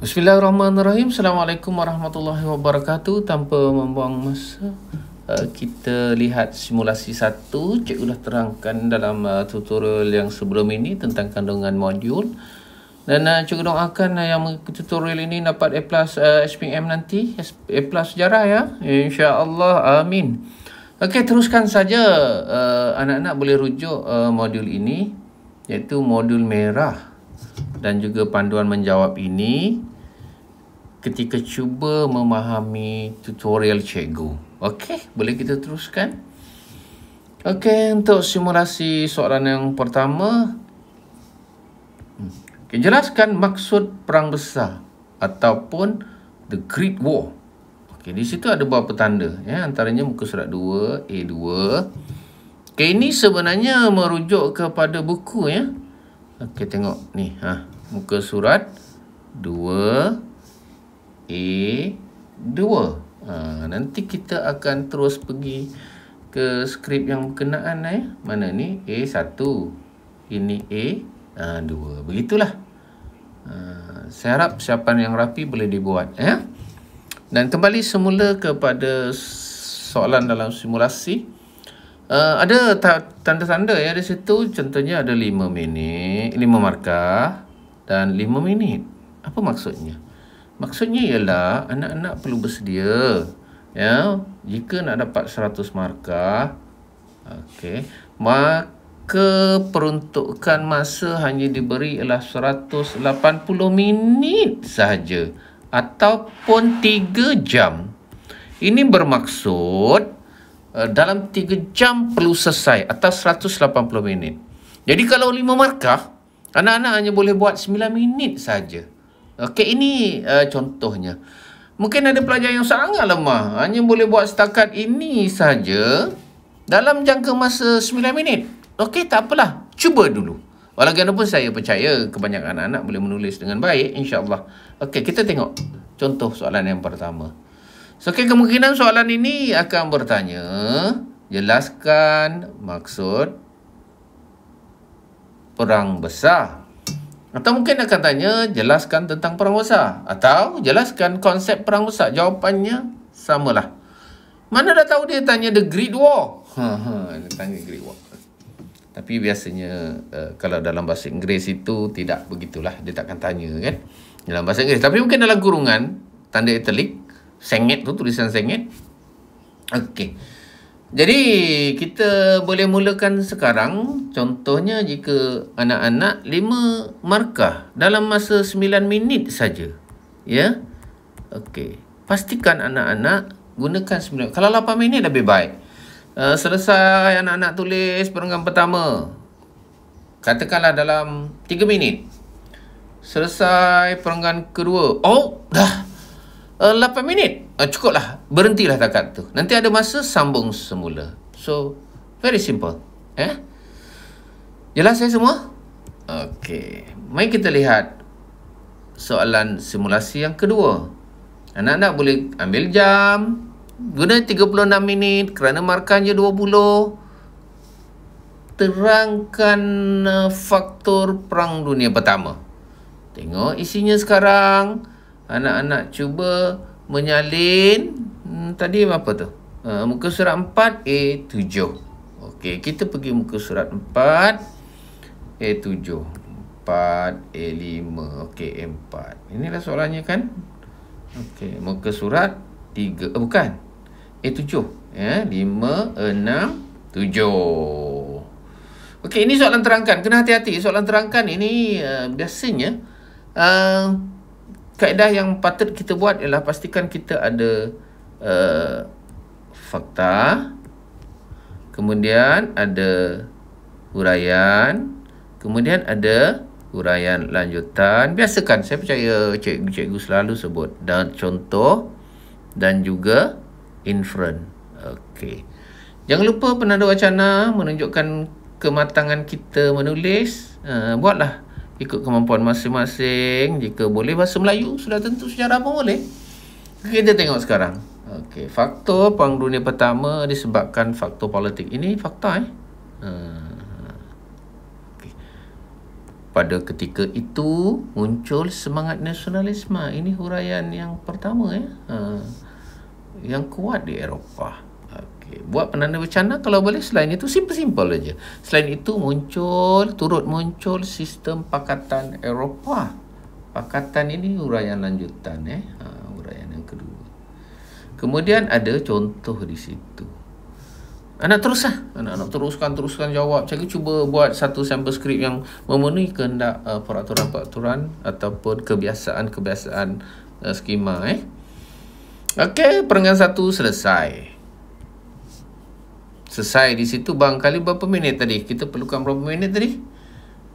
Bismillahirrahmanirrahim. Assalamualaikum warahmatullahi wabarakatuh. Tanpa membuang masa, kita lihat simulasi satu. Cikgu dah terangkan dalam tutorial yang sebelum ini tentang kandungan modul. Dan cikgu doakan yang mengikuti tutorial ini dapat A+ SPM nanti, A+ sejarah ya. InsyaAllah, amin. Okey, teruskan saja. Anak-anak boleh rujuk modul ini, iaitu modul merah. Dan juga panduan menjawab ini ketika cuba memahami tutorial cikgu. Okey, boleh kita teruskan? Okey, untuk simulasi soalan yang pertama. Okay, jelaskan maksud perang besar ataupun the Great War. Okey, di situ ada beberapa tanda ya, antaranya muka surat 2, A2. Okey, ini sebenarnya merujuk kepada buku ya. Okey, tengok ni muka surat 2 A2. Nanti kita akan terus pergi ke skrip yang berkenaan Mana ni? A1. Ini A2. Begitulah. Saya harap siapan yang rapi boleh dibuat ya. Dan kembali semula kepada soalan dalam simulasi. Ada tanda-tanda ya di situ. Contohnya ada 5 minit, 5 markah dan 5 minit. Apa maksudnya? Maksudnya ialah anak-anak perlu bersedia ya. Jika nak dapat 100 markah, okey, maka peruntukan masa hanya diberi ialah 180 minit sahaja ataupun 3 jam. Ini bermaksud dalam 3 jam perlu selesai atau 180 minit. Jadi kalau 5 markah, anak-anak hanya boleh buat 9 minit saja. Okey, ini contohnya. Mungkin ada pelajar yang sangat lemah, hanya boleh buat setakat ini saja dalam jangka masa 9 minit. Okey, tak apalah. Cuba dulu. Walaupun saya percaya kebanyakan anak-anak boleh menulis dengan baik, insya-Allah. Okey, kita tengok contoh soalan yang pertama. So, kemungkinan soalan ini akan bertanya, jelaskan maksud perang besar. Atau mungkin akan tanya, jelaskan tentang perang besar. Atau jelaskan konsep perang besar. Jawapannya samalah. Mana dah tahu dia tanya the Great War. Dia tanya Great War. Tapi biasanya kalau dalam bahasa Inggeris itu tidak begitulah. Dia takkan tanya kan. Dalam bahasa Inggeris. Tapi mungkin dalam kurungan, tanda italic, sengit tu, tulisan sengit. Okey. Jadi, kita boleh mulakan sekarang. Contohnya, jika anak-anak 5 markah dalam masa 9 minit saja. Ya. Okey. Pastikan anak-anak gunakan 9. Kalau 8 minit lebih baik. Selesai anak-anak tulis perenggan pertama. Katakanlah dalam 3 minit. Selesai perenggan kedua. Oh, dah 8 minit. Cukuplah. Berhentilah takat tu. Nanti ada masa sambung semula. So, very simple. Jelas semua? Okey. Mari kita lihat soalan simulasi yang kedua. Anak-anak boleh ambil jam. Guna 36 minit kerana markahnya 20. Terangkan faktor Perang Dunia Pertama. Tengok isinya sekarang. Anak-anak cuba menyalin tadi apa tu? Muka surat 4 A7. Okey, kita pergi muka surat 4 A7. 4 A5. Okey, A4. Inilah soalannya kan? Okey, muka surat 3 bukan. A7 ya, 5 6 7. Okey, ini soalan terangkan. Kena hati-hati. Soalan terangkan ini biasanya kaedah yang patut kita buat ialah pastikan kita ada fakta, kemudian ada huraian, kemudian ada huraian lanjutan. Biasakan, saya percaya cikgu selalu sebut dan contoh dan juga inferen. Okey. Jangan lupa penanda wacana menunjukkan kematangan kita menulis. Buatlah ikut kemampuan masing-masing. Jika boleh bahasa Melayu, sudah tentu sejarah pun boleh. Kita tengok sekarang. Okey, faktor Perang Dunia Pertama disebabkan faktor politik. Ini fakta. Okay. Pada ketika itu muncul semangat nasionalisme. Ini huraian yang pertama yang kuat di Eropah. Okey, buat penanda bencana kalau boleh. Selain itu simple-simple aja. Selain itu turut muncul sistem pakatan Eropah. Pakatan ini huraian lanjutan huraian yang kedua. Kemudian ada contoh di situ. Anak teruskan jawab. Cikgu cuba buat satu sampel skrip yang memenuhi kehendak peraturan-peraturan ataupun kebiasaan-kebiasaan skema. Okey, perenggan 1 selesai. Selesai di situ barangkali berapa minit tadi? Kita perlukan berapa minit tadi?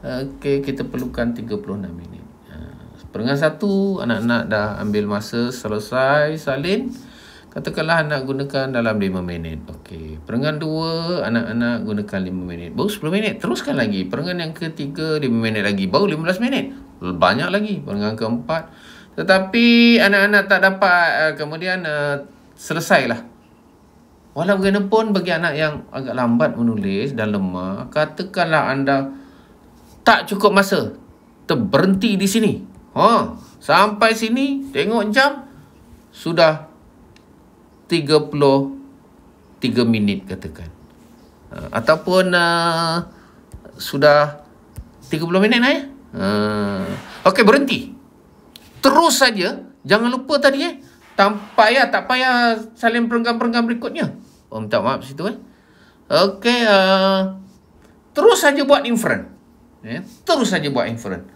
Okey, kita perlukan 36 minit. Perenggan 1, anak-anak dah ambil masa selesai salin. Katakanlah anak gunakan dalam 5 minit. Okey. Perenggan 2, anak-anak gunakan 5 minit. Baru 10 minit. Teruskan lagi. Perenggan yang ketiga, 5 minit lagi. Baru 15 minit. Banyak lagi. Perenggan keempat. Tetapi anak-anak tak dapat. Kemudian selesailah. Walau bagaimanapun bagi anak yang agak lambat menulis dan lemah, katakanlah anda tak cukup masa. Terberhenti di sini. Sampai sini, tengok jam. Sudah 33 minit katakan. Ataupun sudah 30 minit Okey, berhenti. Terus saja. Jangan lupa tadi tak payah salin perenggan-perenggan berikutnya. Minta maaf situ Okey, terus saja buat inferen. Terus saja buat inferen.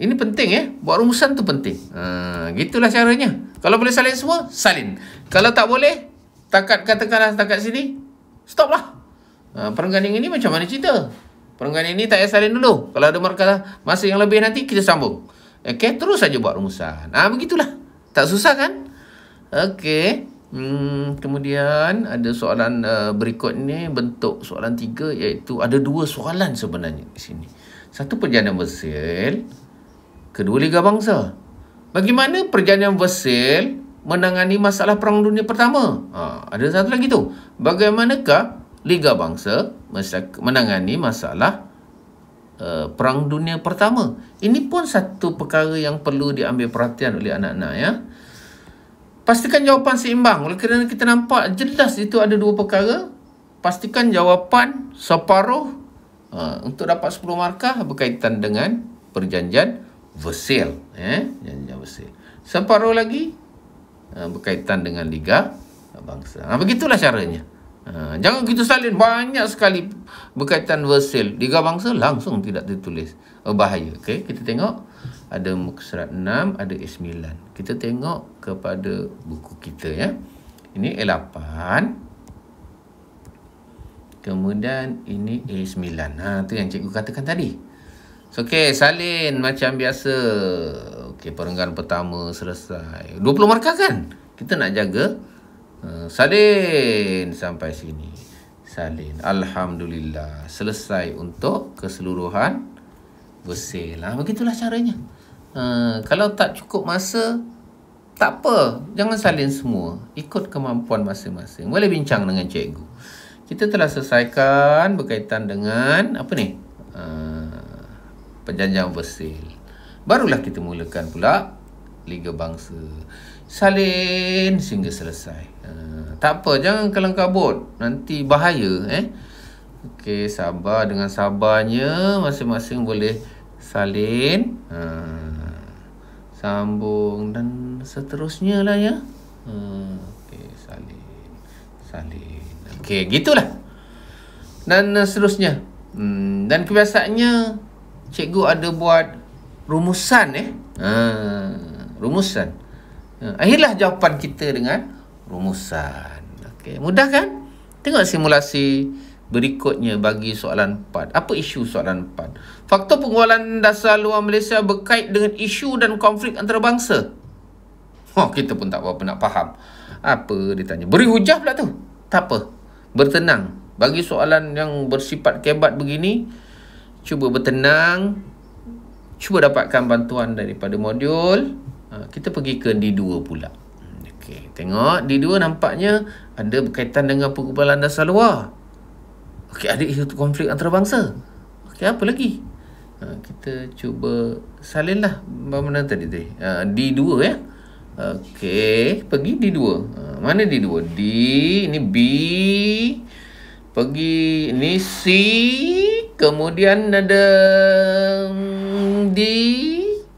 Ini penting buat rumusan tu penting. Gitulah caranya. Kalau boleh salin semua, salin. Kalau tak boleh, katakanlah setakat sini, stop lah. Perenggan yang ini macam mana cerita? Perenggan ini tak payah salin dulu. Kalau ada masa yang lebih nanti, kita sambung. Okey, terus saja buat rumusan. Begitulah. Tak susah kan? Okey. Kemudian ada soalan berikut ni, bentuk soalan 3, iaitu ada 2 soalan sebenarnya di sini. Satu perjalanan versil, kedua Liga Bangsa. Bagaimana perjalanan versil menangani masalah Perang Dunia Pertama? Ada satu lagi tu. Bagaimanakah Liga Bangsa menangani masalah Perang Dunia Pertama? Ini pun satu perkara yang perlu diambil perhatian oleh anak-anak Pastikan jawapan seimbang. Oleh kerana kita nampak jelas itu ada 2 perkara. Pastikan jawapan separuh untuk dapat 10 markah berkaitan dengan perjanjian versil. Perjanjian versil. Separuh lagi berkaitan dengan Liga Bangsa. Begitulah caranya. Jangan kita salin banyak sekali berkaitan versil. Liga Bangsa langsung tidak ditulis. Bahaya. Okay? Kita tengok ada muka surat 6, ada A9. Kita tengok kepada buku kita Ini A8. Kemudian ini A9. Tu yang cikgu katakan tadi. Okey, salin macam biasa. Okey, perenggan pertama selesai. 20 markah kan? Kita nak jaga. Salin sampai sini. Salin. Alhamdulillah. Selesai untuk keseluruhan versil. Begitulah caranya. Kalau tak cukup masa, tak apa. Jangan salin semua. Ikut kemampuan masing-masing. Boleh bincang dengan cikgu. Kita telah selesaikan berkaitan dengan apa ni? Perjanjian versil. Barulah kita mulakan pula Liga Bangsa. Salin sehingga selesai. Tak apa, jangan kelang kabut. Nanti bahaya. Okey, sabar. Dengan sabarnya masing-masing boleh salin. Sambung dan seterusnya lah Okey, salin. Okey, gitulah. Dan seterusnya. Dan kebiasaannya cikgu ada buat rumusan rumusan. Akhirlah jawapan kita dengan rumusan. Okey, mudah kan? Tengok simulasi berikutnya bagi soalan 4. Apa isu soalan 4? Faktor pengualan dasar luar Malaysia berkait dengan isu dan konflik antarabangsa. Kita pun tak berapa nak faham. Apa ditanya? Beri hujah pula tu. Tak apa. Bertenang. Bagi soalan yang bersifat kebat begini, cuba bertenang. Cuba dapatkan bantuan daripada modul. Kita pergi ke D2 pula. Okey, tengok D2 nampaknya ada berkaitan dengan pengualan dasar luar. Okey, ada isu konflik antarabangsa. Okey, apa lagi? Kita cuba salinlah. Mana tadi tu? D2 ya. Okey, pergi D2. Mana D2? D, ini B. Pergi, ini C. Kemudian ada D.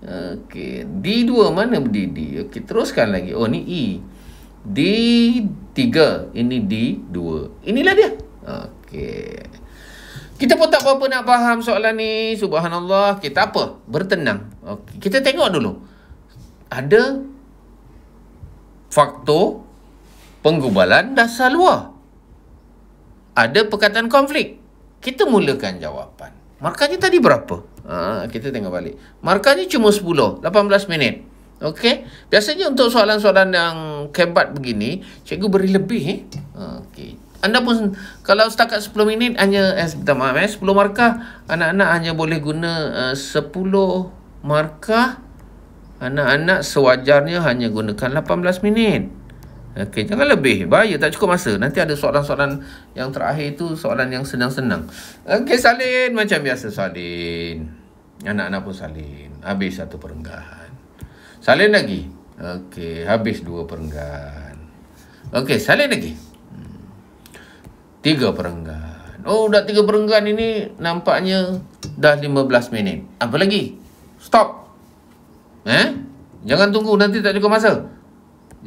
Okey, D2 mana D? Okey, teruskan lagi. Oh, ni E. D3. Ini D2. Inilah dia. Okey. Kita pun tak apa-apa nak faham soalan ni. Subhanallah. Kita apa? Bertenang. Okey, kita tengok dulu. Ada faktor penggubalan dasar luar. Ada perkataan konflik. Kita mulakan jawapan. Markahnya tadi berapa? Kita tengok balik. Markahnya cuma 10, 18 minit. Okey. Biasanya untuk soalan-soalan yang kebat begini, cikgu beri lebih. Okey. Anda pun kalau setakat 10 minit hanya 10 markah, anak-anak hanya boleh guna 10 markah. Anak-anak sewajarnya hanya gunakan 18 minit. Okey, jangan lebih. Bahaya, tak cukup masa. Nanti ada soalan-soalan yang terakhir tu soalan yang senang-senang. Okey, salin macam biasa salin. Anak-anak pun salin. Habis satu perenggan. Salin lagi. Okey, habis 2 perenggan. Okey, salin lagi. 3 perenggan. Oh, dah 3 perenggan ini nampaknya dah 15 minit. Apa lagi? Stop. Jangan tunggu, nanti tak cukup masa.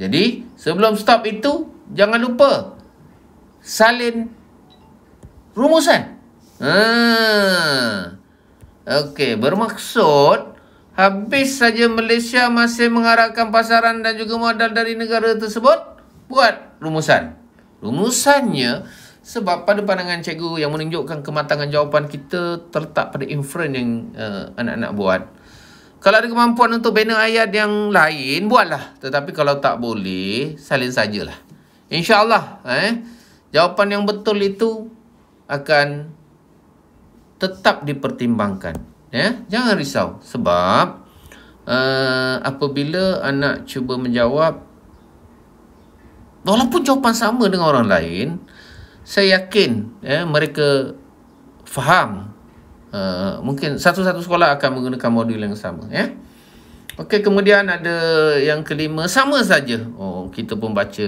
Jadi, sebelum stop itu, jangan lupa salin rumusan. Okey, bermaksud habis saja Malaysia masih mengharapkan pasaran dan juga modal dari negara tersebut, buat rumusan. Rumusannya, sebab pada pandangan cikgu yang menunjukkan kematangan jawapan kita terletak pada inference yang anak-anak buat. Kalau ada kemampuan untuk bina ayat yang lain, buatlah. Tetapi kalau tak boleh, salin sajalah. InsyaAllah, jawapan yang betul itu akan tetap dipertimbangkan. Jangan risau. Sebab, apabila anak cuba menjawab, walaupun jawapan sama dengan orang lain, saya yakin mereka faham. Mungkin satu-satu sekolah akan menggunakan modul yang sama. Okey, kemudian ada yang kelima, sama saja. Oh, kita pun baca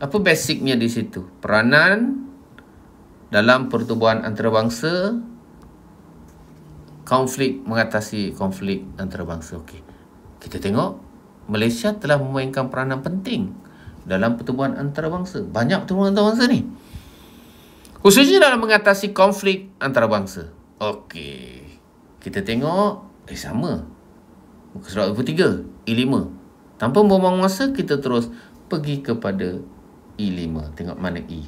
apa basicnya di situ. Peranan dalam pertubuhan antarabangsa, konflik, mengatasi konflik antarabangsa. Okey, kita tengok Malaysia telah memainkan peranan penting dalam pertubuhan antarabangsa. Banyak pertubuhan antarabangsa ni, khususnya dalam mengatasi konflik antarabangsa. Okey, kita tengok sama. Muka surat 23, E5. Tanpa membuang masa, kita terus pergi kepada E5. Tengok mana E.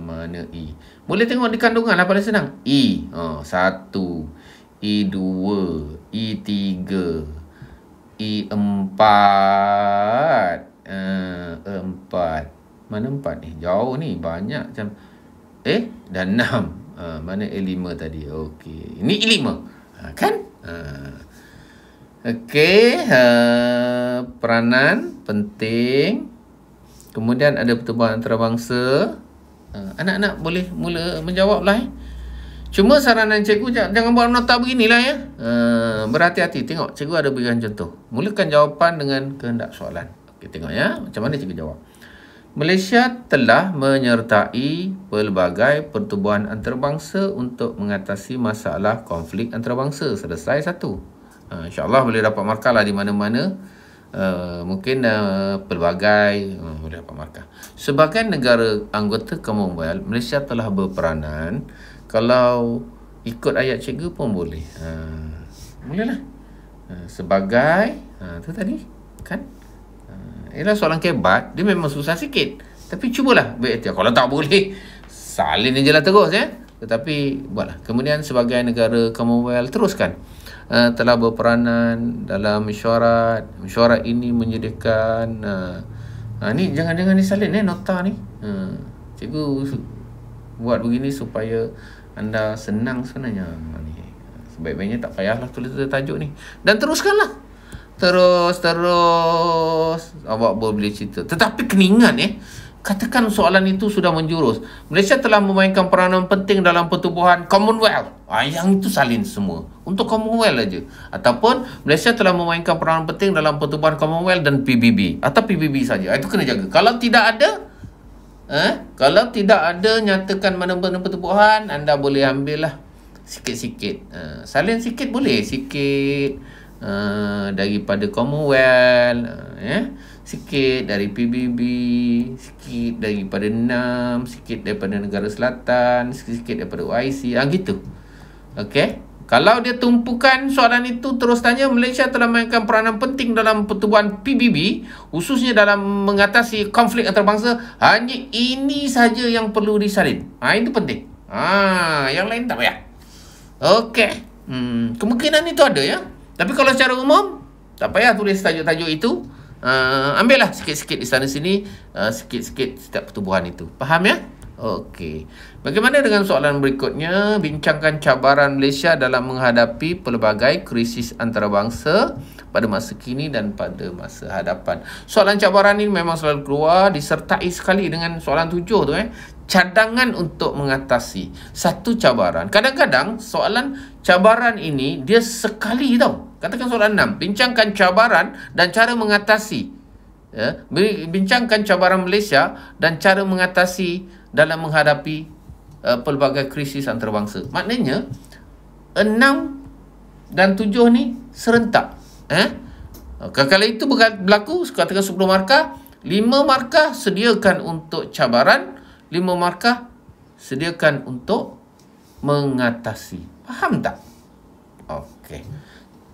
Mana E. Boleh tengok di kandungan lah, paling senang. E. 1, E2, E3, E4. 4. Mana 4 ni? Jauh ni, banyak macam. Dan 6. Mana E5 tadi? Okey. Ini E5. Kan? Okey. Peranan penting. Kemudian ada pertubuhan antarabangsa. Anak-anak boleh mula menjawab lah. Cuma saranan cikgu, jangan buat nota beginilah ya. Berhati-hati. Tengok, cikgu ada berikan contoh. Mulakan jawapan dengan kehendak soalan. Okey, tengok ya. Macam mana cikgu jawab. Malaysia telah menyertai pelbagai pertubuhan antarabangsa untuk mengatasi masalah konflik antarabangsa. Selesai 1. InsyaAllah boleh dapat markah lah di mana-mana. Mungkin pelbagai boleh dapat markah. Sebagai negara anggota Commonwealth, Malaysia telah berperanan. Kalau ikut ayat cikgu pun boleh. Bolehlah. Sebagai tu tadi kan. Ialah soalan kebat, dia memang susah sikit. Tapi cubalah berikhtiar. Kalau tak boleh, salin je lah terus ya. Tetapi buatlah. Kemudian sebagai negara Commonwealth, teruskan. Telah berperanan dalam mesyuarat. Mesyuarat ini menyediakan ni jangan disalin nota ni. Cikgu buat begini supaya anda senang sebenarnya. Sebaik-baiknya tak payahlah tulis tajuk ni. Dan teruskanlah. Terus awak boleh cerita. Tetapi kena ingat katakan soalan itu sudah menjurus. Malaysia telah memainkan peranan penting dalam pertubuhan Commonwealth. Yang itu salin semua. Untuk Commonwealth aja. Ataupun Malaysia telah memainkan peranan penting dalam pertubuhan Commonwealth dan PBB. Atau PBB saja. Itu kena jaga. Kalau tidak ada, nyatakan mana-mana pertubuhan, anda boleh ambil lah sikit-sikit. Salin sikit boleh. Sikit daripada Commonwealth. Sikit dari PBB, sikit daripada NAM, sikit daripada Negara Selatan, sikit daripada OIC, gitu. Okey. Kalau dia tumpukan soalan itu terus tanya, Malaysia telah memainkan peranan penting dalam pertubuhan PBB, khususnya dalam mengatasi konflik antarabangsa, hanya ini saja yang perlu disalin. Itu penting. Yang lain tak payah. Okey. Kemungkinan itu ada ya. Tapi kalau secara umum, tak payah tulis tajuk-tajuk itu. Ambillah sikit-sikit di sana sini, sikit-sikit setiap pertubuhan itu. Faham ya? Okey. Bagaimana dengan soalan berikutnya? Bincangkan cabaran Malaysia dalam menghadapi pelbagai krisis antarabangsa pada masa kini dan pada masa hadapan. Soalan cabaran ini memang selalu keluar, disertai sekali dengan soalan 7 tu cadangan untuk mengatasi satu cabaran. Kadang-kadang soalan cabaran ini dia sekali tau. Katakan soalan 6, bincangkan cabaran dan cara mengatasi. Bincangkan cabaran Malaysia dan cara mengatasi dalam menghadapi pelbagai krisis antarabangsa. Maknanya 6 dan 7 ni serentak. Kalau itu berlaku, katakan 10 markah, 5 markah sediakan untuk cabaran, 5 markah sediakan untuk mengatasi. Faham tak? Okey.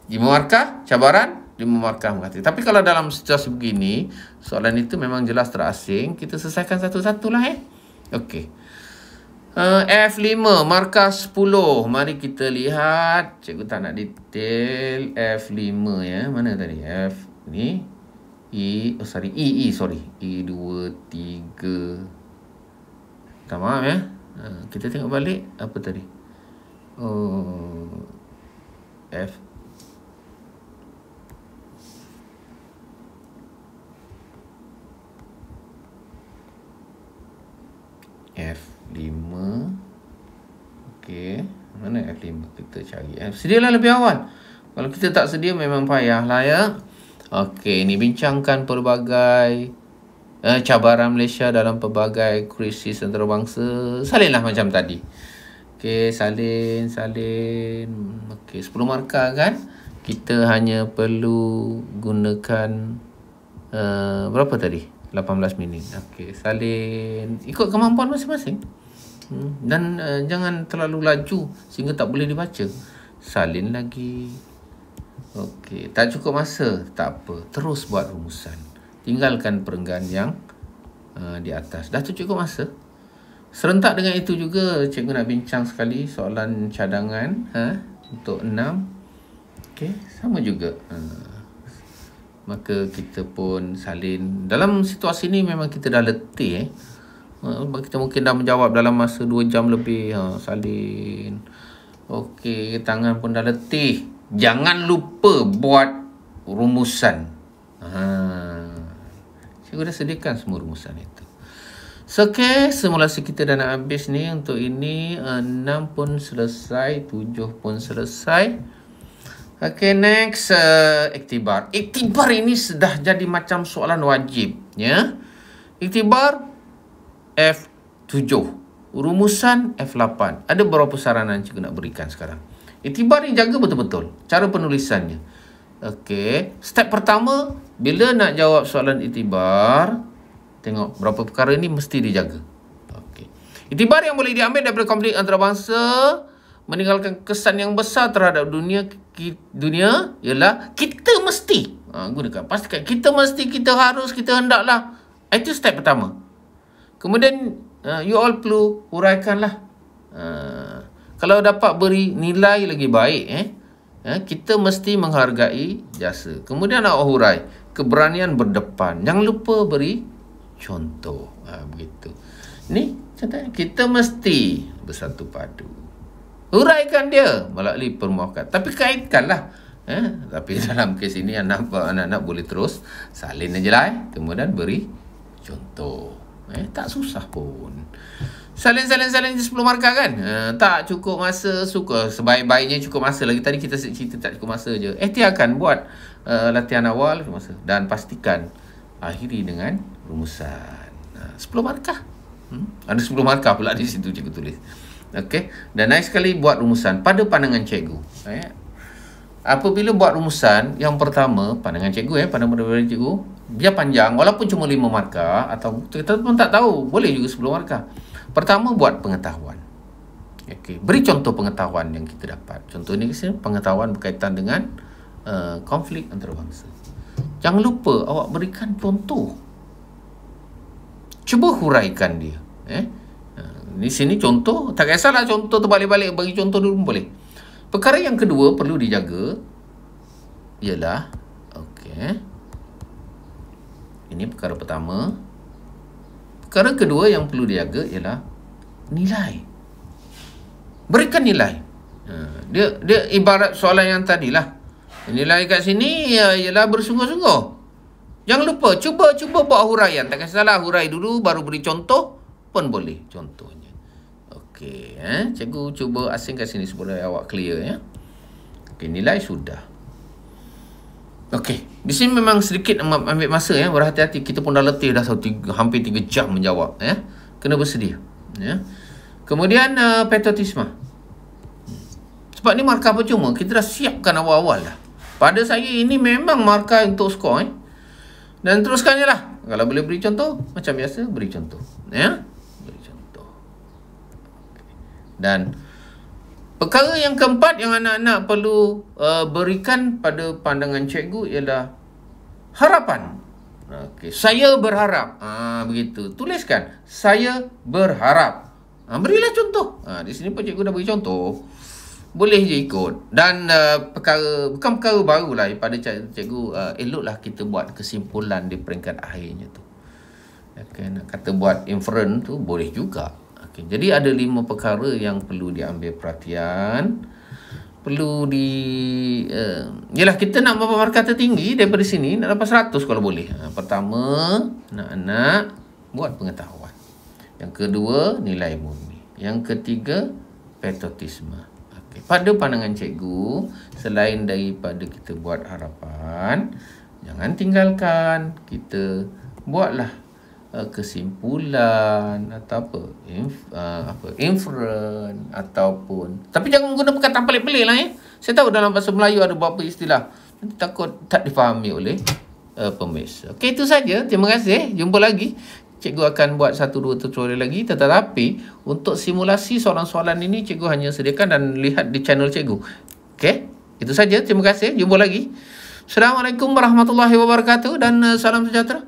5 markah cabaran, 5 markah mengatasi. Tapi kalau dalam situasi begini, soalan itu memang jelas terasing, kita selesaikan satu-satulah Okey. F5 markah 10. Mari kita lihat. Cikgu tak nak detail. F5 ya. Mana tadi? F ni. E 2, 3. Tak maaf ya. Kita tengok balik. Apa tadi? F F5. Okey, mana F5? Kita cari. Sedialah lebih awal. Kalau kita tak sedia memang payahlah ya. Okey, ini bincangkan pelbagai cabaran Malaysia dalam pelbagai krisis antarabangsa. Salinlah macam tadi. Okey, salin. Okey, 10 markah kan? Kita hanya perlu gunakan berapa tadi? 18 minit. Okey, salin. Ikut kemampuan masing-masing. Dan jangan terlalu laju sehingga tak boleh dibaca. Salin lagi. Okey, tak cukup masa, tak apa. Terus buat rumusan. Tinggalkan perenggan yang di atas. Dah tu cukup masa. Serentak dengan itu juga cikgu nak bincang sekali soalan cadangan untuk 6. Okey, sama juga. Maka kita pun salin. Dalam situasi ni memang kita dah letih kita mungkin dah menjawab dalam masa 2 jam lebih. Salin. Okey, tangan pun dah letih. Jangan lupa buat rumusan. Cikgu dah sediakan semua rumusan itu. So, okey, simulasi kita dah nak habis ni. Untuk ini 6 pun selesai, 7 pun selesai. Okay, next iktibar. Iktibar ini sudah jadi macam soalan wajib ya. Iktibar F7, rumusan F8. Ada beberapa saranan cikgu nak berikan sekarang. Iktibar ni jaga betul-betul cara penulisannya. Okey, step pertama bila nak jawab soalan iktibar, tengok berapa perkara ni mesti dijaga. Okey. Iktibar yang boleh diambil daripada konflik antarabangsa meninggalkan kesan yang besar terhadap dunia ialah kita mesti gunakan. Pastikan kita mesti, kita harus, kita hendaklah. Itu step pertama. Kemudian you all perlu huraikanlah. Kalau dapat beri nilai lagi baik kita mesti menghargai jasa. Kemudian nak hurai keberanian berdepan. Jangan lupa beri contoh. Begitu. Ni contohnya, kita mesti bersatu padu. Huraikan dia melalui permuakan. Tapi kaitkanlah. Tapi dalam kes ini anak-anak boleh terus salin aja lah. Kemudian beri contoh. Tak susah pun. Salin 10 markah kan? Tak cukup masa, suka sebaik-baiknya cukup masa. Lagi tadi kita cerita tak cukup masa je. Ikhtiarkan buat latihan awal cukup masa. Dan pastikan akhiri dengan rumusan. 10 markah. Ada 10 markah pula di situ cikgu tulis. Okey. Dan naik sekali buat rumusan pada pandangan cikgu. Apabila buat rumusan, yang pertama pandangan cikgu pandangan cikgu, biar panjang walaupun cuma 5 markah atau kita pun tak tahu, boleh juga 10 markah. Pertama, buat pengetahuan. Okey, beri contoh pengetahuan yang kita dapat. Contoh ni pengetahuan berkaitan dengan konflik antarabangsa. Jangan lupa awak berikan contoh. Cuba huraikan dia. Di sini contoh, tak kisahlah contoh terbalik-balik, bagi contoh dulu pun boleh. Perkara yang kedua perlu dijaga ialah ini perkara pertama. Perkara kedua yang perlu dijaga ialah nilai. Berikan nilai. Dia ibarat soalan yang tadilah. Nilai kat sini ialah bersungguh-sungguh. Jangan lupa cuba buat huraian. Tak kisahlah, hurai dulu baru beri contoh pun boleh contohnya. Okey, cikgu cuba asing kat sini supaya awak clear ya. Okey, nilai sudah. Okey, di sini memang sedikit ambil masa berhati-hati. Kita pun dah letih dah hampir 3 jam menjawab Kena bersedia Kemudian patriotisme. Sebab ni markah percuma, kita dah siapkan awal-awal dah. Pada saya ini memang markah untuk skor Dan teruskan je lah. Kalau boleh beri contoh, macam biasa beri contoh beri contoh. Dan perkara yang keempat yang anak-anak perlu berikan pada pandangan cikgu ialah harapan. Okey, saya berharap. Begitu. Tuliskan, saya berharap. Berilah contoh. Di sini pun cikgu dah beri contoh. Boleh je ikut. Dan bukan perkara baru lah pada cikgu. Eloklah kita buat kesimpulan di peringkat akhirnya tu. Nak kata buat inference tu boleh juga. Jadi ada 5 perkara yang perlu diambil perhatian. Perlu yalah, kita nak dapat markah tertinggi daripada sini, nak dapat 100 kalau boleh. Pertama, anak-anak buat pengetahuan. Yang kedua, nilai murni. Yang ketiga, patriotisme. Pada pandangan cikgu, selain daripada kita buat harapan, jangan tinggalkan. Kita buatlah kesimpulan atau inference ataupun, tapi jangan guna perkataan pelik-pelik lah Saya tahu dalam bahasa Melayu ada beberapa istilah, nanti takut tak difahami oleh pemirsa. Okey, itu saja. Terima kasih. Jumpa lagi. Cikgu akan buat 1-2 tutorial lagi. Tetapi untuk simulasi soalan-soalan ini cikgu hanya sediakan dan lihat di channel cikgu. Okey, itu saja. Terima kasih. Jumpa lagi. Assalamualaikum warahmatullahi wabarakatuh dan salam sejahtera.